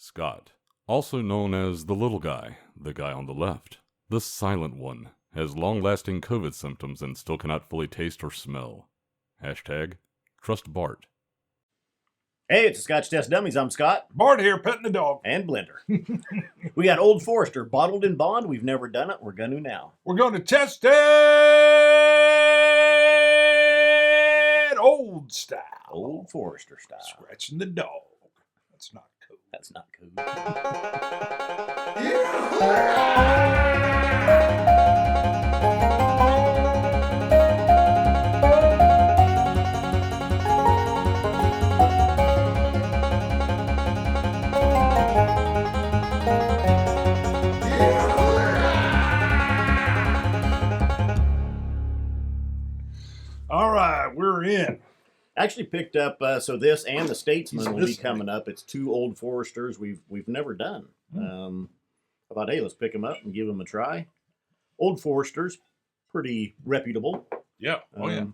Scott, also known as the little guy, the guy on the left, the silent one, has long-lasting COVID symptoms and still cannot fully taste or smell. Hashtag trust Bart. Hey, it's Scotch Test Dummies. I'm Scott. Bart here, petting the dog. And Blender. We got Old Forester, bottled in bond. We've never done it. We're going to now. We're going to test it old style. Old Forester style. Scratching the dog. That's not cool. That's not cool. All right, we're in. Actually picked up, so this and the Statesman will be coming up. It's two Old Foresters we've never done. I thought, hey, let's pick them up and give them a try. Old Foresters, pretty reputable. Yeah. Oh, yeah.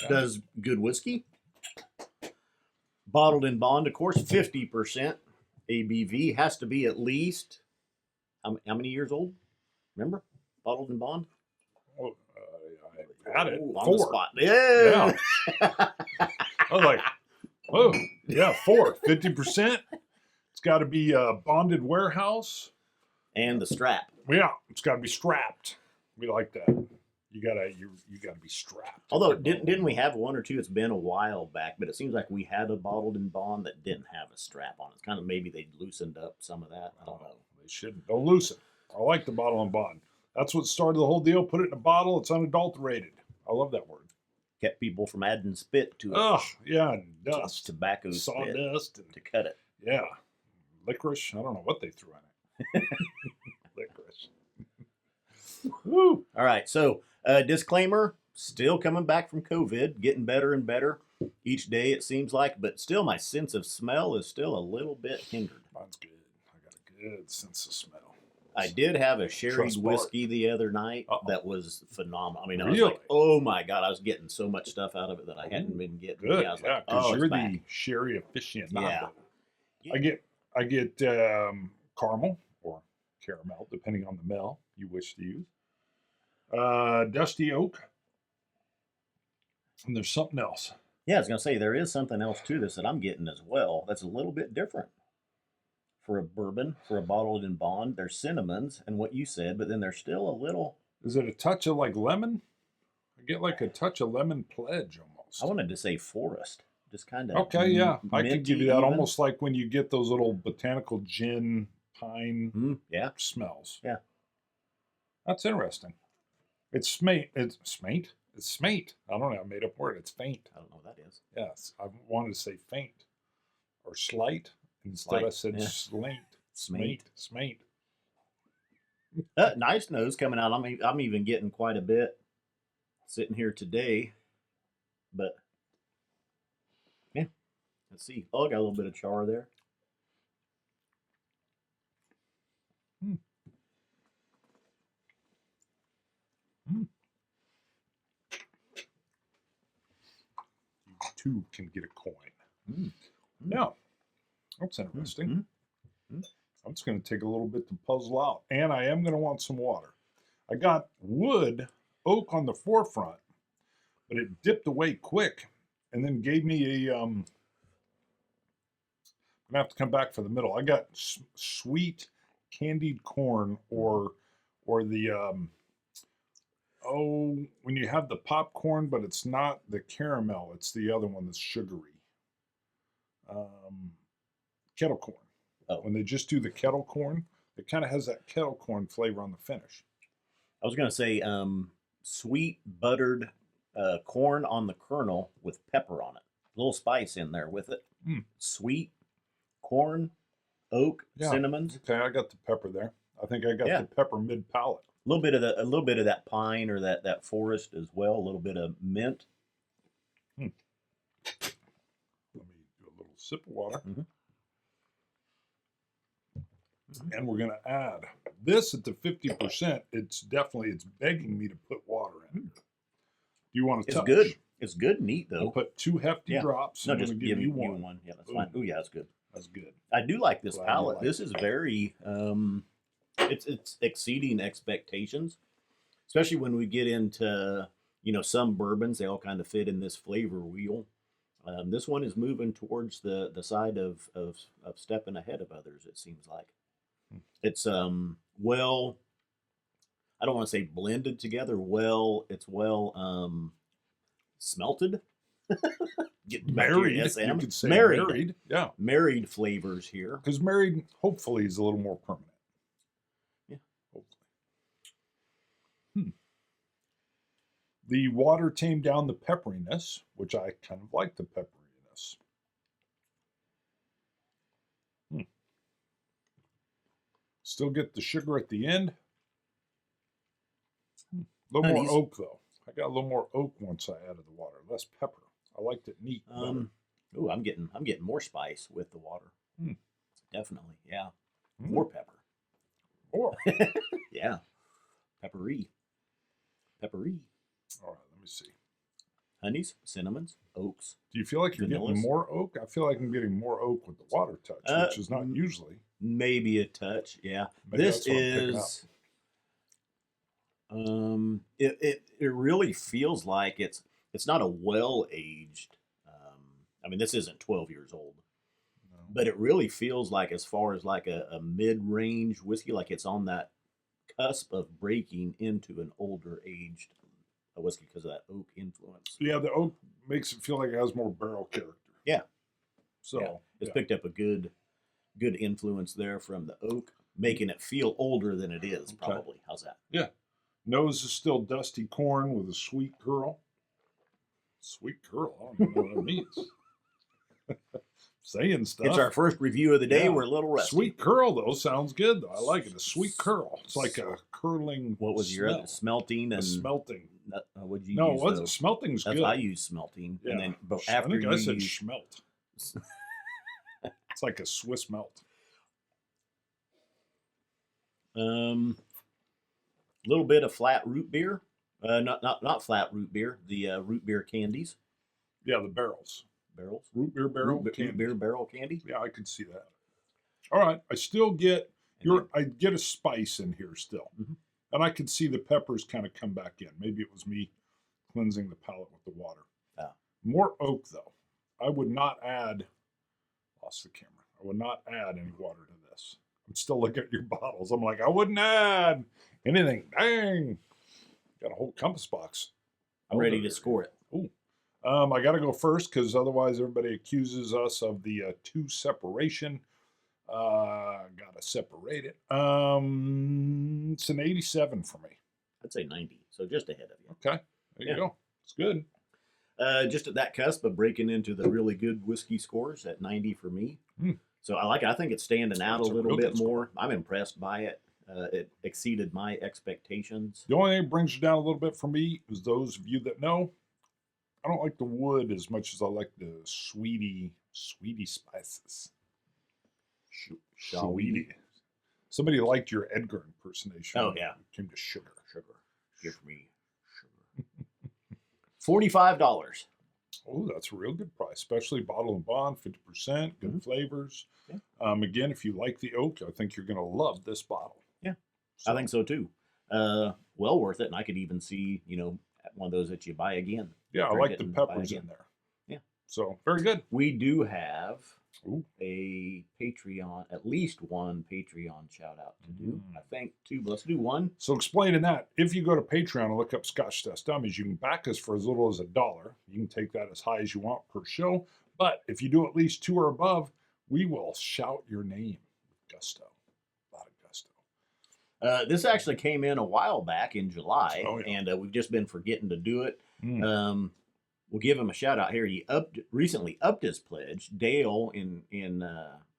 Does good whiskey. Bottled in bond, of course, 50% ABV. Has to be at least, how many years old? Remember? Bottled in bond? Oh, I had it. Ooh, 4. on the spot. Yeah. I was like, whoa. Yeah, 4. 50%. It's got to be a bonded warehouse. And the strap. Yeah, it's got to be strapped. We like that. You gotta be strapped. Although didn't we have one or two? It's been a while back, but it seems like we had a bottled in bond that didn't have a strap on it. It's kind of maybe they loosened up some of that. I don't know. They shouldn't. Don't loosen. I like the bottle and bond. That's what started the whole deal. Put it in a bottle. It's unadulterated. I love that word. Kept people from adding spit to it. Oh, yeah, and dust. Tobacco Sawdust. spit to cut it. Yeah. Licorice. I don't know what they threw in it. Licorice. Woo. All right, so disclaimer, still coming back from COVID, getting better and better each day it seems like, but still my sense of smell is still a little bit hindered. Mine's good. I got a good sense of smell. I did have a sherry Trust Bart. whiskey the other night that was phenomenal. I mean, I was like, oh my God, I was getting so much stuff out of it that I hadn't been getting. Good, Yeah, I was yeah, like, because oh, you're it's the back. sherry aficionado. Yeah. I get caramel or caramel, depending on the mill you wish to use. Dusty oak. And there's something else. Yeah, I was going to say, there is something else to this that I'm getting as well that's a little bit different. For a bourbon, for a bottled in bond, there's cinnamons and what you said, but then there's still a little. Is it a touch of like lemon? I get like a touch of lemon pledge almost. I wanted to say forest. Just kind of. Okay, yeah. I could give you that even. almost like when you get those little botanical gin pine yeah. smells. Yeah. That's interesting. It's smate. It's smate. It's smate. I don't know. I made up a word. It's faint. I don't know what that is. Yes. I wanted to say faint or slight. Instead I said slate. Smate. Smate. Nice nose coming out. I'm even getting quite a bit sitting here today. But yeah. Let's see. Oh, I got a little bit of char there. You too can get a coin. Yeah. That's interesting. I'm just going to take a little bit to puzzle out. And I am going to want some water. I got wood, oak on the forefront, but it dipped away quick and then gave me a... I'm going to have to come back for the middle. I got sweet candied corn or the... when you have the popcorn, but it's not the caramel. It's the other one that's sugary. Kettle corn. Oh. When they just do the kettle corn, it kind of has that kettle corn flavor on the finish. I was going to say sweet buttered corn on the kernel with pepper on it. A little spice in there with it. Sweet corn, oak, cinnamons. Okay, I got the pepper there. I think I got the pepper mid palate. A little bit of that pine or that forest as well. A little bit of mint. Let me do a little sip of water. And we're going to add this at the 50%. It's begging me to put water in. Do you want to touch? It's good. It's good, neat though. I'll put 2 hefty drops. No, I'm just going to give you one. Yeah, that's fine. Oh yeah, that's good. That's good. I do like this Glad you palate. like This is very, it's exceeding expectations, especially when we get into, some bourbons. They all kind of fit in this flavor wheel. This one is moving towards the side of stepping ahead of others. It seems like it's well. I don't want to say blended together. It's well smelted. Getting back to your Married, SM. you could say married. married. Yeah. Married flavors here. Because married, hopefully, is a little more permanent. Yeah. Hopefully. The water tamed down the pepperiness, which I kind of like the pepperiness. Still get the sugar at the end. A little more oak, though. I got a little more oak once I added the water. Less pepper. I liked it neat. Oh, I'm getting more spice with the water. Definitely, yeah. More pepper. More. Yeah. Peppery. All right, let me see. Honeys, cinnamons, oaks. Do you feel like you're vanillas. getting more oak? I feel like I'm getting more oak with the water touch, which is not usually. Maybe a touch, yeah. Maybe This is it really feels like it's not a well aged. I mean, this isn't 12 years old, but it really feels like, as far as like a mid range whiskey, like it's on that cusp of breaking into an older aged whiskey because of that oak influence. Yeah, the oak makes it feel like it has more barrel character. Yeah. So yeah. It's picked up a good influence there from the oak, making it feel older than it is, probably. How's that? Yeah. Nose is still dusty corn with a sweet curl. Sweet curl? I don't even know what that means. Saying stuff. It's our first review of the day. Yeah. We're a little rusty. Sweet curl, though, sounds good, though. I like it. A sweet curl. It's like a curling. What was your other? Smelting and smelting. What'd you No, use? it wasn't. Smelting's That's good. I use smelting. Yeah. And then, but I after think I said use, schmelt. It's like a Swiss melt. Little bit of flat root beer. Not flat root beer. The root beer candies. Yeah, the barrels. Barrels. Root beer barrel. Root beer barrel candy. Yeah, I could see that. All right, I still get I get a spice in here still, and I could see the peppers kind of come back in. Maybe it was me cleansing the palate with the water. More oak though. I would not add. Lost the camera. I would not add any water to this. I'm still looking at your bottles. I'm like, I wouldn't add anything. Dang, got a whole compass box. I'm ready to score it. Ooh. I got to go first because otherwise everybody accuses us of the two separation. Got to separate it. It's an 87 for me. I'd say 90, so just ahead of you. Okay, there you go. It's good. Just at that cusp of breaking into the really good whiskey scores at 90 for me. So I like it. I think it's standing out a little bit more. I'm impressed by it. It exceeded my expectations. The only thing that brings you down a little bit for me is those of you that know, I don't like the wood as much as I like the sweetie spices. Sweetie. Somebody liked your Edgar impersonation. Oh, yeah. It came to sugar. Give me sugar. $45. Oh, that's a real good price, especially bottle and bond, 50%, good flavors. Yeah. Again, if you like the oak, I think you're going to love this bottle. Yeah, so. I think so too. Well worth it, and I could even see, one of those that you buy again. Yeah, I like the peppers in there. Yeah. So, very good. We do have a Patreon, at least one Patreon shout out to do. I think two, but let's do one. So explaining that, if you go to Patreon and look up Scotch Test Dummies, you can back us for as little as $1. You can take that as high as you want per show. But if you do at least 2 or above, we will shout your name with gusto. A lot of gusto. This actually came in a while back in July, and we've just been forgetting to do it. We'll give him a shout out here. He recently upped his pledge. Dale in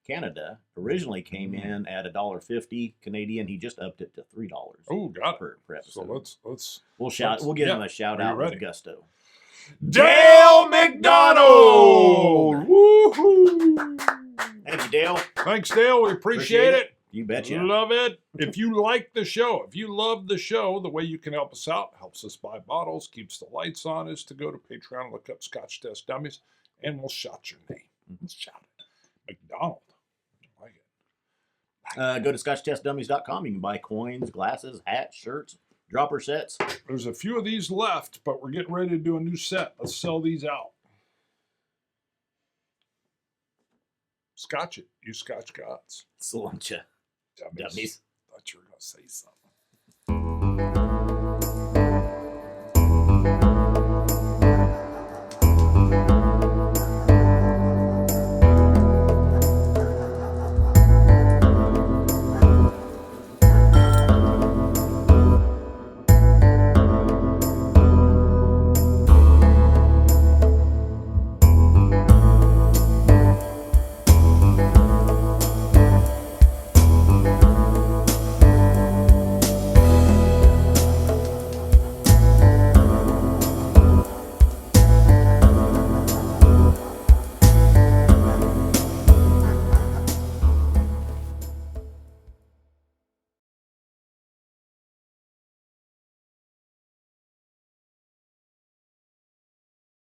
Canada originally came in at $1.50 Canadian. He just upped it to $3. Oh, got per episode. So we'll give him a shout out with gusto. Dale McDonald! Woohoo! Thank you, Dale. Thanks, Dale. We appreciate it. You betcha. Love it. If you like the show, if you love the show, the way you can help us out, helps us buy bottles, keeps the lights on, is to go to Patreon, look up Scotch Test Dummies, and we'll shout your name. Shout it. McDonald. Go to ScotchTestDummies.com. You can buy coins, glasses, hats, shirts, dropper sets. There's a few of these left, but we're getting ready to do a new set. Let's sell these out. Scotch it, you Scotch gods. Saluncha. Dummies. Dummies. Thought you were going to say something.